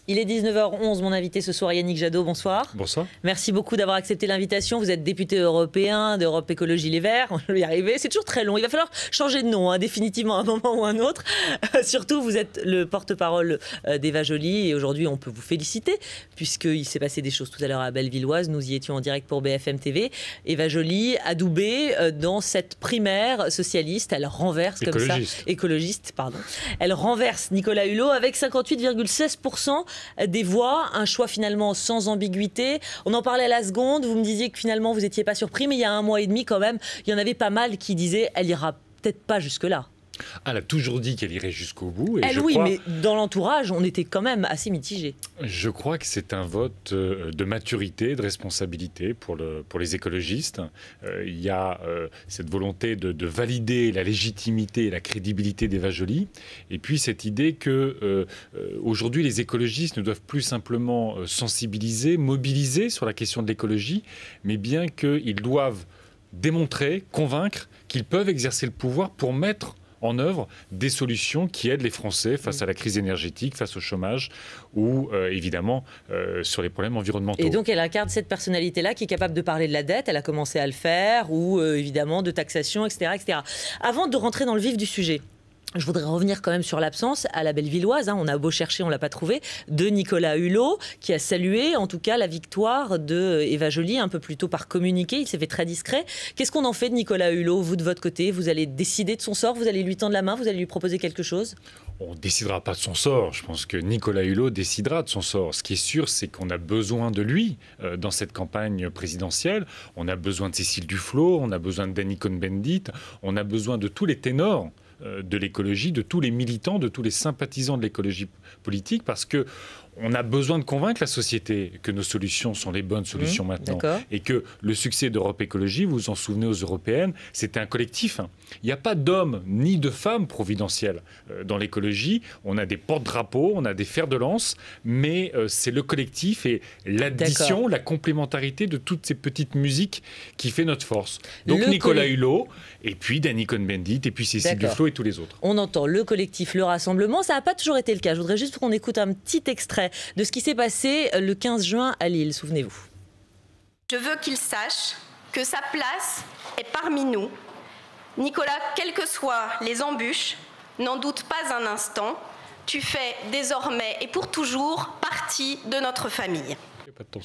Il est 19h11, mon invité ce soir, Yannick Jadot, bonsoir. Bonsoir. Merci beaucoup d'avoir accepté l'invitation. Vous êtes député européen d'Europe Écologie Les Verts. On va y arriver. C'est toujours très long. Il va falloir changer de nom, définitivement, à un moment ou à un autre. Surtout, vous êtes le porte-parole d'Eva Joly et aujourd'hui, on peut vous féliciter puisqu'il s'est passé des choses tout à l'heure à Bellevilloise. Nous y étions en direct pour BFM TV. Eva Joly, adoubée dans cette primaire socialiste, elle renverse comme ça... Écologiste, pardon. Elle renverse Nicolas Hulot avec 58,16% des voix, un choix finalement sans ambiguïté. On en parlait à la seconde, vous me disiez que finalement vous n'étiez pas surpris, mais il y a un mois et demi quand même, il y en avait pas mal qui disaient elle ira peut-être pas jusque-là. Elle a toujours dit qu'elle irait jusqu'au bout. Et mais dans l'entourage, on était quand même assez mitigés. Je crois que c'est un vote de maturité, de responsabilité pour les écologistes. Il y a cette volonté de valider la légitimité et la crédibilité d'Eva Joly. Et puis cette idée que aujourd'hui les écologistes ne doivent plus simplement sensibiliser, mobiliser sur la question de l'écologie, mais bien qu'ils doivent démontrer, convaincre qu'ils peuvent exercer le pouvoir pour mettre en œuvre des solutions qui aident les Français face à la crise énergétique, face au chômage ou évidemment sur les problèmes environnementaux. Et donc elle incarne cette personnalité-là qui est capable de parler de la dette, elle a commencé à le faire, ou évidemment de taxation, etc., etc. Avant de rentrer dans le vif du sujet, je voudrais revenir quand même sur l'absence à la Bellevilloise, on a beau chercher, on ne l'a pas trouvé, de Nicolas Hulot, qui a salué en tout cas la victoire de Eva Joly un peu plus tôt par communiqué, il s'est fait très discret. Qu'est-ce qu'on en fait de Nicolas Hulot, vous de votre côté? Vous allez décider de son sort, vous allez lui tendre la main, vous allez lui proposer quelque chose? On ne décidera pas de son sort. Je pense que Nicolas Hulot décidera de son sort. Ce qui est sûr, c'est qu'on a besoin de lui dans cette campagne présidentielle. On a besoin de Cécile Duflot, on a besoin de Danny Cohn-Bendit, on a besoin de tous les ténors de l'écologie, de tous les militants, de tous les sympathisants de l'écologie politique, parce que on a besoin de convaincre la société que nos solutions sont les bonnes solutions maintenant. Et que le succès d'Europe Écologie, vous vous en souvenez aux européennes, c'était un collectif. Il n'y a pas d'hommes ni de femmes providentielles dans l'écologie. On a des porte-drapeaux, on a des fers de lance, mais c'est le collectif et l'addition, la complémentarité de toutes ces petites musiques qui fait notre force. Donc Nicolas Hulot, et puis Danny Cohn-Bendit, et puis Cécile Duflot et tous les autres. On entend le collectif, le rassemblement. Ça n'a pas toujours été le cas. Je voudrais juste qu'on écoute un petit extrait de ce qui s'est passé le 15 juin à Lille, souvenez-vous. Je veux qu'il sache que sa place est parmi nous. Nicolas, quelles que soient les embûches, n'en doute pas un instant, tu fais désormais et pour toujours partie de notre famille.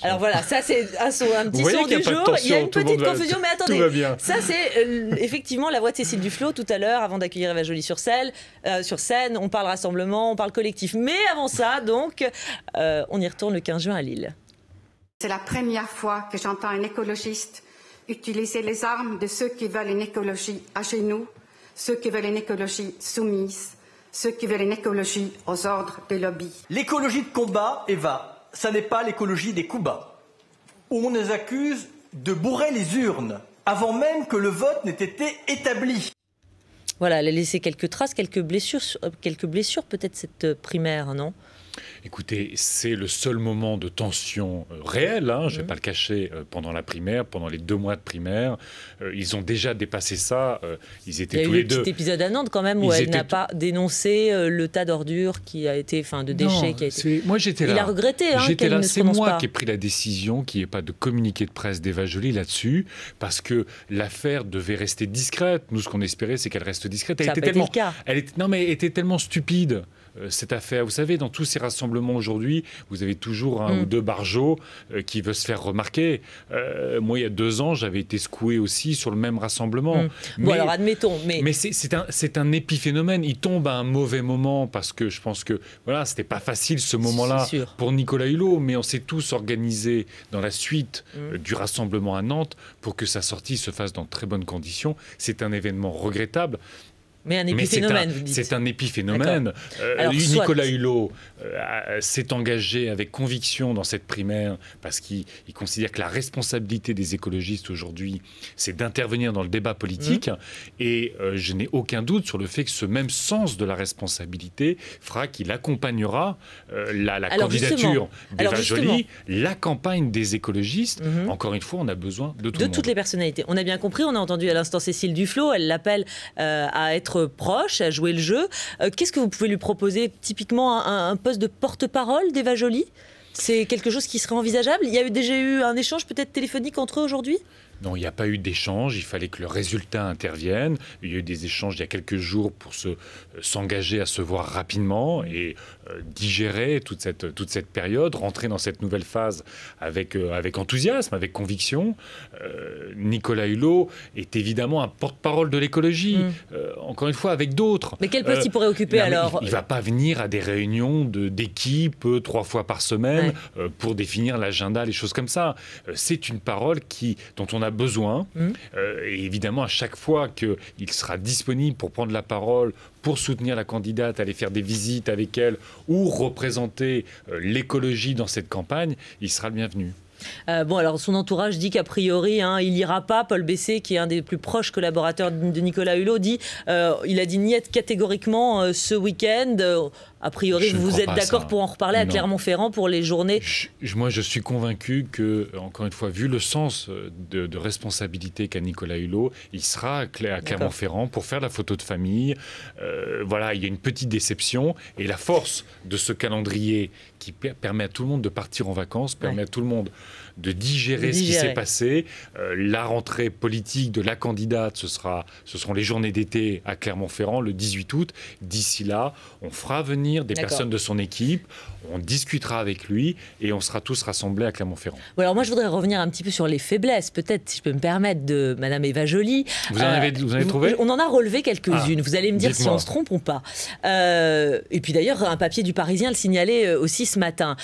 Alors voilà, ça c'est un petit son du jour. Il y a une petite confusion, mais attendez. Ça c'est effectivement la voix de Cécile Duflot tout à l'heure, avant d'accueillir Eva Joly sur scène. On parle rassemblement, on parle collectif. Mais avant ça, donc, on y retourne le 15 juin à Lille. C'est la première fois que j'entends un écologiste utiliser les armes de ceux qui veulent une écologie à genoux, ceux qui veulent une écologie soumise, ceux qui veulent une écologie aux ordres des lobbies. L'écologie de combat, Eva, ça n'est pas l'écologie des coups bas, où on nous accuse de bourrer les urnes avant même que le vote n'ait été établi. Voilà, elle a laissé quelques traces, quelques blessures peut-être cette primaire, non ? Écoutez, c'est le seul moment de tension réelle, je ne vais pas le cacher, pendant la primaire, pendant les 2 mois de primaire. Ils ont déjà dépassé ça. Ils étaient tous les deux. Il y a eu un petit épisode à Nantes quand même où elle n'a pas dénoncé le tas d'ordures qui a été, de déchets qui a été. Moi j'étais là. Il a regretté. J'étais là. C'est moi qui ai pris la décision qu'il n'y ait pas de communiqué de presse d'Eva Joly là-dessus, parce que l'affaire devait rester discrète. Nous, ce qu'on espérait, c'est qu'elle reste discrète. Ça n'a pas été le cas. Elle était tellement stupide. Cette affaire, vous savez, dans tous ces rassemblements aujourd'hui, vous avez toujours un ou deux barjots qui veulent se faire remarquer. Moi, il y a 2 ans, j'avais été secoué aussi sur le même rassemblement. Bon, alors admettons. Mais c'est un épiphénomène. Il tombe à un mauvais moment parce que je pense que voilà, c'était pas facile ce moment-là pour Nicolas Hulot, mais on s'est tous organisés dans la suite du rassemblement à Nantes pour que sa sortie se fasse dans de très bonnes conditions. C'est un événement regrettable. Mais un épiphénomène, vous dites. C'est un épiphénomène. Nicolas Hulot s'est engagé avec conviction dans cette primaire parce qu'il considère que la responsabilité des écologistes aujourd'hui, c'est d'intervenir dans le débat politique. Et je n'ai aucun doute sur le fait que ce même sens de la responsabilité fera qu'il accompagnera la candidature d'Eva Joly, la campagne des écologistes. Encore une fois, on a besoin de tout le monde. De toutes les personnalités. On a bien compris, on a entendu à l'instant Cécile Duflot, elle l'appelle à être être proche, à jouer le jeu. Qu'est-ce que vous pouvez lui proposer? Typiquement un poste de porte-parole d'Eva Joly? C'est quelque chose qui serait envisageable? Il y a déjà eu un échange peut-être téléphonique entre eux aujourd'hui? Non, il n'y a pas eu d'échange, il fallait que le résultat intervienne. Il y a eu des échanges il y a quelques jours pour s'engager à se voir rapidement et digérer toute cette période, rentrer dans cette nouvelle phase avec enthousiasme, avec conviction. Nicolas Hulot est évidemment un porte-parole de l'écologie, encore une fois avec d'autres. Mais quel poste il pourrait occuper alors? Il ne va pas venir à des réunions d'équipe 3 fois par semaine pour définir l'agenda, les choses comme ça. C'est une parole dont on a besoin. Et évidemment, à chaque fois qu'il sera disponible pour prendre la parole, pour soutenir la candidate, aller faire des visites avec elle ou représenter l'écologie dans cette campagne, il sera le bienvenu. Bon, alors son entourage dit qu'a priori, il n'ira pas. Paul Bessé, qui est un des plus proches collaborateurs de Nicolas Hulot, il a dit niet catégoriquement ce week-end. A priori, vous êtes d'accord pour en reparler à Clermont-Ferrand pour les journées? Moi, je suis convaincu que, encore une fois, vu le sens de responsabilité qu'a Nicolas Hulot, il sera à Clermont-Ferrand pour faire la photo de famille. Voilà, il y a une petite déception. Et la force de ce calendrier qui permet à tout le monde de partir en vacances, permet à tout le monde de digérer ce qui s'est passé. La rentrée politique de la candidate, ce seront les journées d'été à Clermont-Ferrand le 18 août. D'ici là, on fera venir des personnes de son équipe, on discutera avec lui et on sera tous rassemblés à Clermont-Ferrand. Bon, alors moi, je voudrais revenir un petit peu sur les faiblesses, peut-être, si je peux me permettre, de Madame Eva Joly. Vous en avez trouvé? On en a relevé quelques-unes. Vous allez me dire si on se trompe ou pas. Et puis d'ailleurs, un papier du Parisien le signalait aussi ce matin.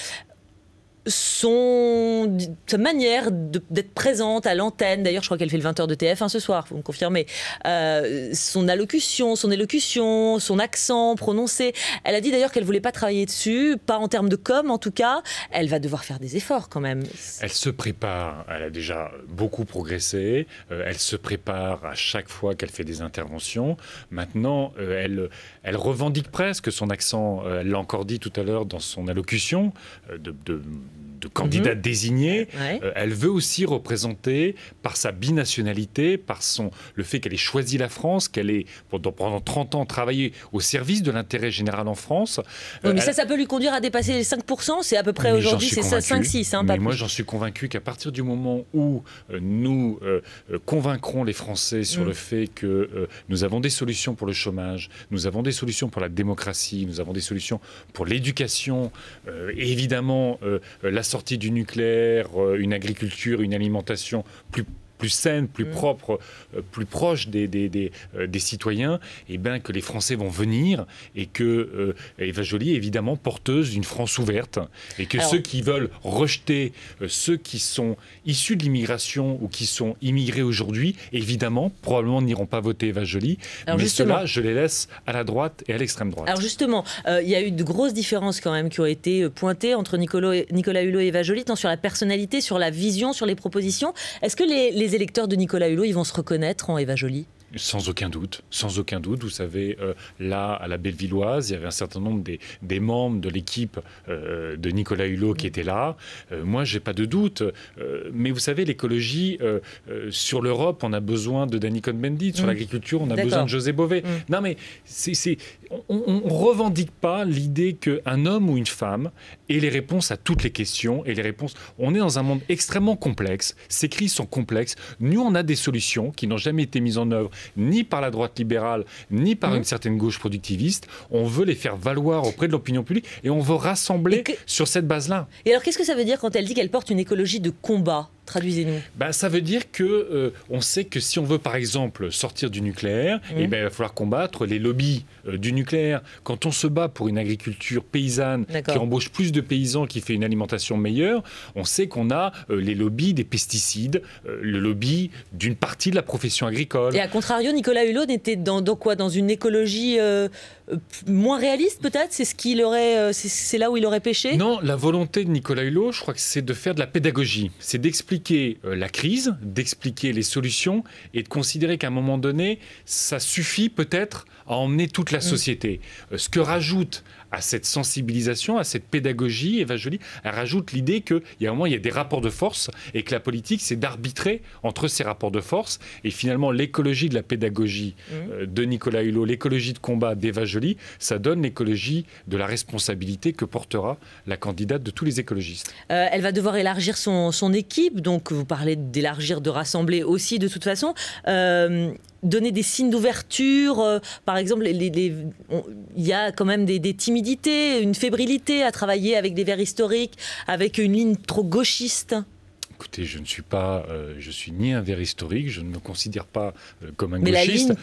Sa manière d'être présente à l'antenne, d'ailleurs je crois qu'elle fait le 20h de TF1 ce soir, vous me confirmez, son allocution, son élocution, son accent prononcé, elle a dit d'ailleurs qu'elle ne voulait pas travailler dessus, pas en termes de com en tout cas, elle va devoir faire des efforts quand même. Elle se prépare, elle a déjà beaucoup progressé, elle se prépare à chaque fois qu'elle fait des interventions, maintenant elle revendique presque son accent, elle l'a encore dit tout à l'heure dans son allocution, de candidate désignée. Elle veut aussi représenter par sa binationalité, par le fait qu'elle ait choisi la France, qu'elle ait pendant 30 ans travaillé au service de l'intérêt général en France. Oui, mais ça peut lui conduire à dépasser les 5%, c'est à peu près aujourd'hui, c'est ça, 5-6. Mais moi j'en suis convaincu qu'à partir du moment où nous convaincrons les Français sur le fait que nous avons des solutions pour le chômage, nous avons des solutions pour la démocratie, nous avons des solutions pour l'éducation, et évidemment la sortie du nucléaire, une agriculture, une alimentation plus saine, plus propre, plus proche des citoyens, et bien que les Français vont venir et que Eva Joly est évidemment porteuse d'une France ouverte et que ceux qui veulent rejeter ceux qui sont issus de l'immigration ou qui sont immigrés aujourd'hui, évidemment, probablement n'iront pas voter Eva Joly, mais ceux-là, je les laisse à la droite et à l'extrême droite. Alors justement, il y a eu de grosses différences quand même qui ont été pointées entre Nicolas Hulot et Eva Joly, tant sur la personnalité, sur la vision, sur les propositions. Est-ce que les électeurs de Nicolas Hulot, ils vont se reconnaître en Eva Joly? Sans aucun doute, sans aucun doute. Vous savez, là, à la Bellevilloise, il y avait un certain nombre des membres de l'équipe de Nicolas Hulot qui étaient là. Moi, j'ai pas de doute. Mais vous savez, l'écologie, sur l'Europe, on a besoin de Danny Cohn-Bendit. Sur l'agriculture, on a besoin de José Bové. Non, mais on revendique pas l'idée qu'un homme ou une femme ait les réponses à toutes les questions. Et les réponses... On est dans un monde extrêmement complexe. Ces crises sont complexes. Nous, on a des solutions qui n'ont jamais été mises en œuvre ni par la droite libérale, ni par une certaine gauche productiviste. On veut les faire valoir auprès de l'opinion publique et on veut rassembler sur cette base-là. Et alors, qu'est-ce que ça veut dire quand elle dit qu'elle porte une écologie de combat ? Traduisez-nous. Ça veut dire que on sait que si on veut, par exemple, sortir du nucléaire, il va falloir combattre les lobbies du nucléaire. Quand on se bat pour une agriculture paysanne qui embauche plus de paysans, qui fait une alimentation meilleure, on sait qu'on a les lobbies des pesticides, le lobby d'une partie de la profession agricole. Et à contrario, Nicolas Hulot était dans quoi ? Dans une écologie moins réaliste, peut-être ? C'est là où il aurait péché ? Non, la volonté de Nicolas Hulot, je crois que c'est de faire de la pédagogie. C'est d'expliquer la crise, d'expliquer les solutions et de considérer qu'à un moment donné, ça suffit peut-être à emmener toute la société. Ce que rajoute à cette sensibilisation, à cette pédagogie, Eva Joly, elle rajoute l'idée qu'il y a un moment, il y a des rapports de force et que la politique, c'est d'arbitrer entre ces rapports de force. Et finalement, l'écologie de la pédagogie de Nicolas Hulot, l'écologie de combat d'Eva Joly, ça donne l'écologie de la responsabilité que portera la candidate de tous les écologistes. Elle va devoir élargir son équipe, donc vous parlez d'élargir, de rassembler aussi de toute façon. Donner des signes d'ouverture, par exemple, il y a quand même des timidités, une fébrilité à travailler avec des Verts historiques, avec une ligne trop gauchiste. Écoutez, je suis ni un Vert historique, je ne me considère pas comme un gauchiste.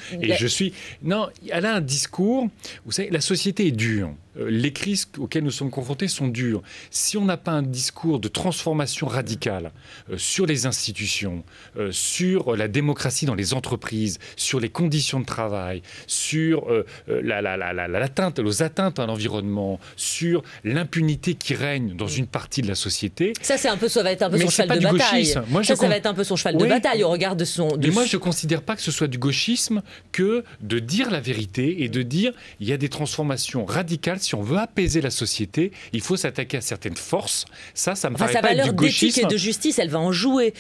Non, elle a un discours, vous savez, la société est dure. Les crises auxquelles nous sommes confrontés sont dures. Si on n'a pas un discours de transformation radicale sur les institutions, sur la démocratie dans les entreprises, sur les conditions de travail, sur l'atteinte, les atteintes à l'environnement, sur l'impunité qui règne dans une partie de la société. Ça, ça va être un peu son cheval de bataille. Ça va être un peu son cheval de bataille au regard de son... Mais moi, je ne considère pas que ce soit du gauchisme que de dire la vérité et de dire il y a des transformations radicales. Si on veut apaiser la société, il faut s'attaquer à certaines forces. Ça me paraît pas être du gauchisme. Sa valeur d'éthique et de justice, elle va en jouer.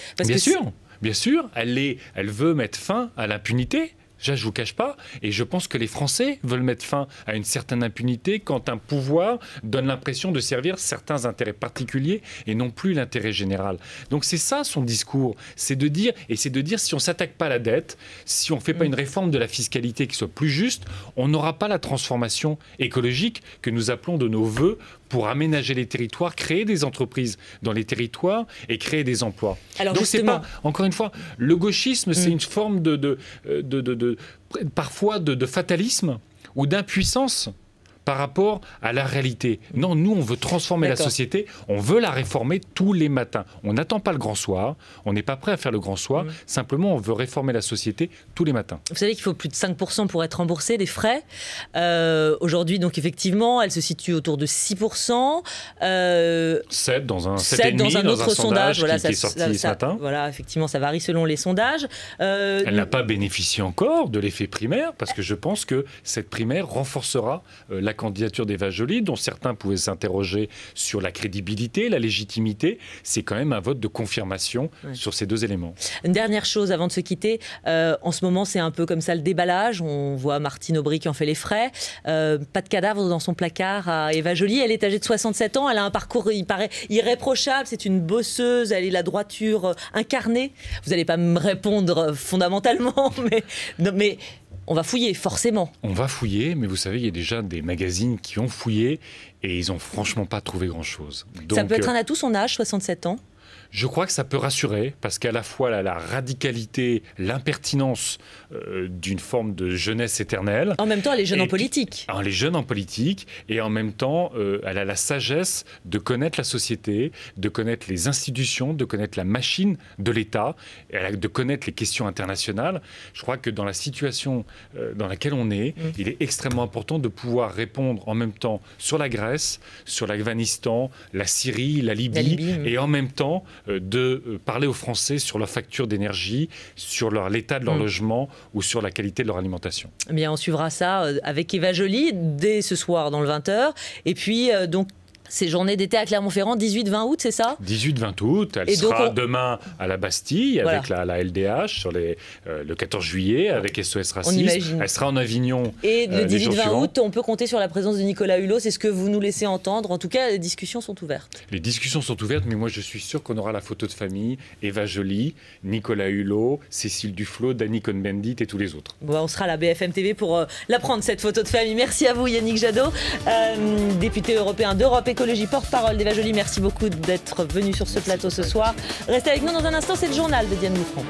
Bien sûr, elle veut mettre fin à l'impunité. Je ne vous cache pas, et je pense que les Français veulent mettre fin à une certaine impunité quand un pouvoir donne l'impression de servir certains intérêts particuliers et non plus l'intérêt général. Donc c'est ça son discours, c'est de dire si on ne s'attaque pas à la dette, si on ne fait pas une réforme de la fiscalité qui soit plus juste, on n'aura pas la transformation écologique que nous appelons de nos vœux pour aménager les territoires, créer des entreprises dans les territoires et créer des emplois. Alors donc justement... c'est pas, encore une fois, le gauchisme, c'est une forme parfois de fatalisme ou d'impuissance par rapport à la réalité. Non, nous, on veut transformer la société, on veut la réformer tous les matins. On n'attend pas le grand soir, on n'est pas prêt à faire le grand soir, simplement on veut réformer la société tous les matins. Vous savez qu'il faut plus de 5% pour être remboursé des frais. Aujourd'hui, donc effectivement, elle se situe autour de 6%. 7 dans un 7,5 dans un autre sondage qui est sorti ce matin. Voilà, effectivement, ça varie selon les sondages. Elle n'a pas bénéficié encore de l'effet primaire, parce que je pense que cette primaire renforcera la candidature d'Eva Joly, dont certains pouvaient s'interroger sur la crédibilité, la légitimité. C'est quand même un vote de confirmation sur ces deux éléments. Une dernière chose avant de se quitter. En ce moment, c'est un peu comme ça le déballage. On voit Martine Aubry qui en fait les frais. Pas de cadavre dans son placard à Eva Joly. Elle est âgée de 67 ans. Elle a un parcours, il paraît, irréprochable. C'est une bosseuse. Elle est la droiture incarnée. Vous n'allez pas me répondre fondamentalement, mais on va fouiller, forcément. On va fouiller, mais vous savez, il y a déjà des magazines qui ont fouillé et ils n'ont franchement pas trouvé grand-chose. Ça peut être un atout, son âge, 67 ans. Je crois que ça peut rassurer, parce qu'à la fois la radicalité, l'impertinence d'une forme de jeunesse éternelle. En même temps, elle est jeune en politique. Elle est jeune en politique, et en même temps, elle a la sagesse de connaître la société, de connaître les institutions, de connaître la machine de l'État, de connaître les questions internationales. Je crois que dans la situation dans laquelle on est, il est extrêmement important de pouvoir répondre en même temps sur la Grèce, sur l'Afghanistan, la Syrie, la Libye. Et en même temps de parler aux Français sur leur facture d'énergie, sur l'état de leur logement ou sur la qualité de leur alimentation. Eh bien, on suivra ça avec Eva Joly dès ce soir dans le 20h. Et puis, donc, ces journées d'été à Clermont-Ferrand, 18-20 août, c'est ça? 18-20 août. Elle sera demain à la Bastille avec la LDH sur le 14 juillet avec SOS Racisme. Elle sera en Avignon. Et le 18-20 août, on peut compter sur la présence de Nicolas Hulot. C'est ce que vous nous laissez entendre. En tout cas, les discussions sont ouvertes. Les discussions sont ouvertes, mais moi je suis sûr qu'on aura la photo de famille. Eva Joly, Nicolas Hulot, Cécile Duflot, Dany Cohn-Bendit et tous les autres. Bon, on sera à la BFM TV pour la prendre, cette photo de famille. Merci à vous, Yannick Jadot, député européen d'Europe Écologie, porte-parole d'Eva Joly. Merci beaucoup d'être venu sur ce plateau ce soir. Restez avec nous dans un instant, c'est le journal de Diane Bouffron.